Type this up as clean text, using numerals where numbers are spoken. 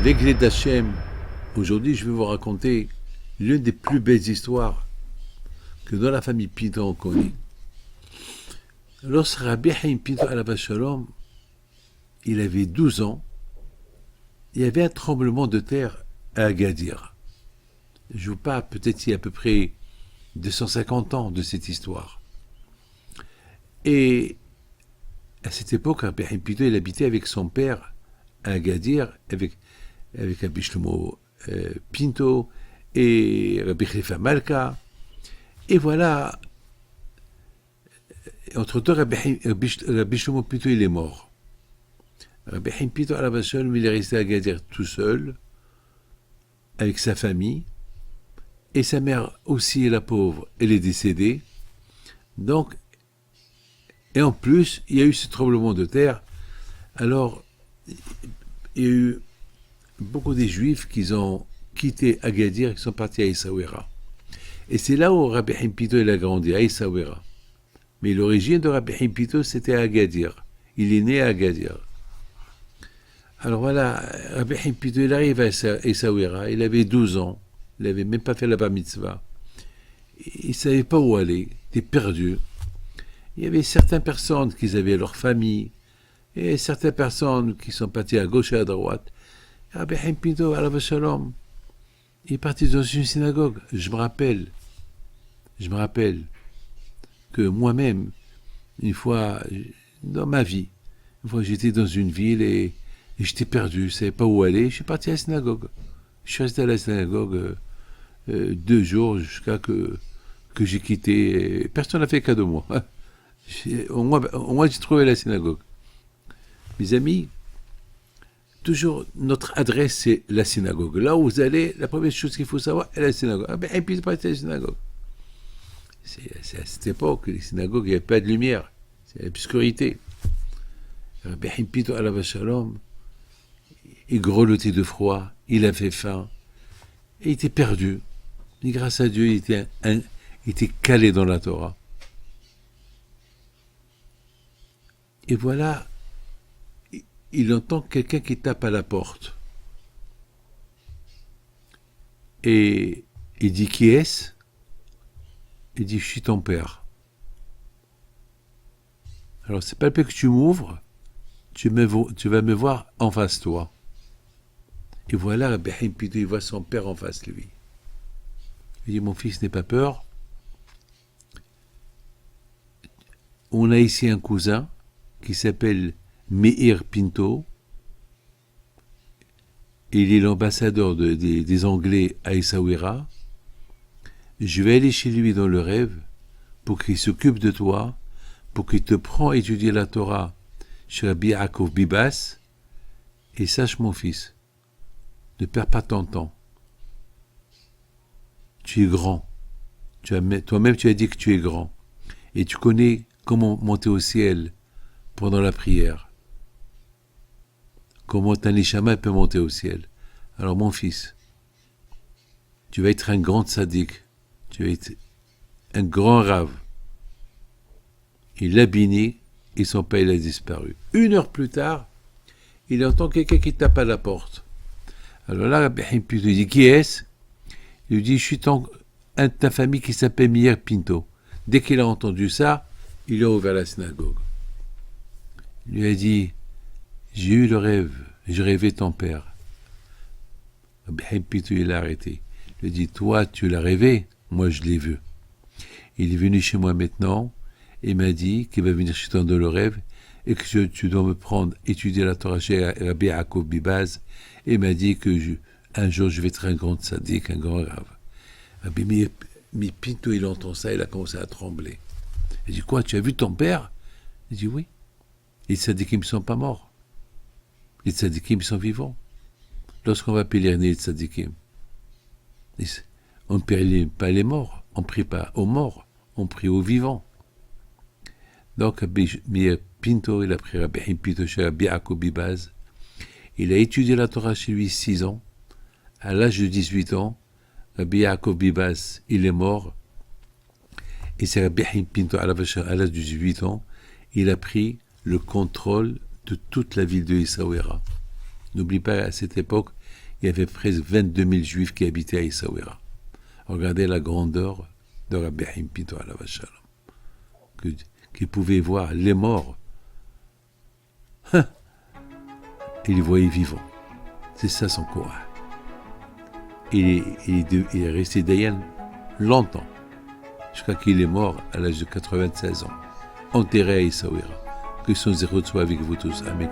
Avec l'aide d'Hachem, aujourd'hui je vais vous raconter l'une des plus belles histoires que dans la famille Pinto on connaît. Lorsque Rabbi Haim Pinto Alav Shalom, il avait 12 ans, il y avait un tremblement de terre à Agadir. Je vous parle peut-être il y a à peu près 250 ans de cette histoire. Et à cette époque, Rabbi Haim Pinto, il habitait avec son père à Agadir, avec Rabbi Shlomo Pinto et Rabbi Khalifa Malka. Et voilà, entre-temps, Rabbi Shlomo Pinto, il est mort. Rabbi Haim Pinto Alav Shalom, il est resté à Agadir tout seul, avec sa famille, et sa mère aussi, la pauvre, elle est décédée. Donc, et en plus, il y a eu ce tremblement de terre. Alors, il y a eu beaucoup des Juifs qui ont quitté Agadir et qui sont partis à Essaouira. Et c'est là où Rabbi Haim Pinto il a grandi, à Essaouira. Mais l'origine de Rabbi Haim Pinto, c'était à Agadir. Il est né à Agadir. Alors voilà, Rabbi Haim Pinto, il arrive à Essaouira, il avait 12 ans, il n'avait même pas fait la bar mitzvah. Il ne savait pas où aller, il était perdu. Il y avait certaines personnes qui avaient leur famille, et certaines personnes qui sont parties à gauche et à droite. Rabbi Haim Pinto, Alav Shalom, il est parti dans une synagogue. Je me rappelle que moi-même, une fois, dans ma vie, une fois j'étais dans une ville et j'étais perdu, je ne savais pas où aller, je suis parti à la synagogue. Je suis resté à la synagogue 2 jours jusqu'à que j'ai quitté. Personne n'a fait cas de moi. Au moins, j'ai trouvé la synagogue. Mes amis, toujours notre adresse, c'est la synagogue. Là où vous allez, la première chose qu'il faut savoir est la synagogue. Et puis, c'est pas la synagogue. C'est à cette époque, les synagogues, il n'y avait pas de lumière. C'est l'obscurité. Rabbi Haim Pinto Alav Shalom, il grelottait de froid, il avait faim, et il était perdu. Et grâce à Dieu, il était calé dans la Torah. Et voilà, il entend quelqu'un qui tape à la porte. Et il dit, qui est-ce? Il dit, je suis ton père. Alors, c'est pas le fait que tu m'ouvres, tu vas me voir en face de toi. Et voilà, Rabbi Haim Pinto, il voit son père en face de lui. Il dit, mon fils, n'aie pas peur. On a ici un cousin qui s'appelle Meir Pinto. Il est l'ambassadeur des Anglais à Essaouira. Je vais aller chez lui dans le rêve pour qu'il s'occupe de toi, pour qu'il te prend étudier la Torah chez Rabbi Yaakov Bibas. Et sache, mon fils, ne perds pas ton temps. Tu es grand. Toi-même, tu as dit que tu es grand. Et tu connais comment monter au ciel pendant la prière. Comment un neshama peut monter au ciel. Alors, mon fils, tu vas être un grand tzaddik. Tu vas être un grand rave. Il l'a béni et son père il a disparu. 1 heure plus tard, il entend quelqu'un qui tape à la porte. Alors là, Rabbi Haim Pinto dit, qui est-ce? Il lui dit, je suis un de ta famille qui s'appelle Meir Pinto. Dès qu'il a entendu ça, il a ouvert la synagogue. Il lui a dit, j'ai eu le rêve, je rêvais ton père. Rabbi Haim Pinto, il l'a arrêté. Il lui a dit, toi, tu l'as rêvé, moi je l'ai vu. Il est venu chez moi maintenant et m'a dit qu'il va venir chez toi dans le rêve et que tu dois me prendre, étudier la Torah chez Rabbi Yaakov Bibaz, et m'a dit que un jour je vais être un grand tzaddik, un grand rave. Rabbi Meir Pinto, il entend ça, il a commencé à trembler. Il dit, quoi, tu as vu ton père? Il dit, oui. Les tzaddikim ne sont pas morts. Les tzaddikim sont vivants. Lorsqu'on va pèleriner les tzaddikim, on ne pèlerine pas les morts, on ne prie pas aux morts, on prie aux vivants. Donc, Rabbi Meir Pinto, il a pris Rabbi Haim Pinto chez Rabbi Yaakov Bibaz. Il a étudié la Torah chez lui 6 ans. À l'âge de 18 ans, Rabbi Yaakov Bibaz, il est mort. Et c'est Rabbi Haim Pinto, à l'âge de 18 ans, il a pris le contrôle de toute la ville de Essaouira. N'oublie pas, à cette époque, il y avait presque 22 000 juifs qui habitaient à Essaouira. Regardez la grandeur de Rabbi Haïm Pito alav shalom, qui pouvait voir les morts. Il les voyait vivants. C'est ça son courage. Il est resté Dayan longtemps, jusqu'à qu'il est mort à l'âge de 96 ans, enterré à Essaouira. Que son zéro soit avec vous tous. Amen.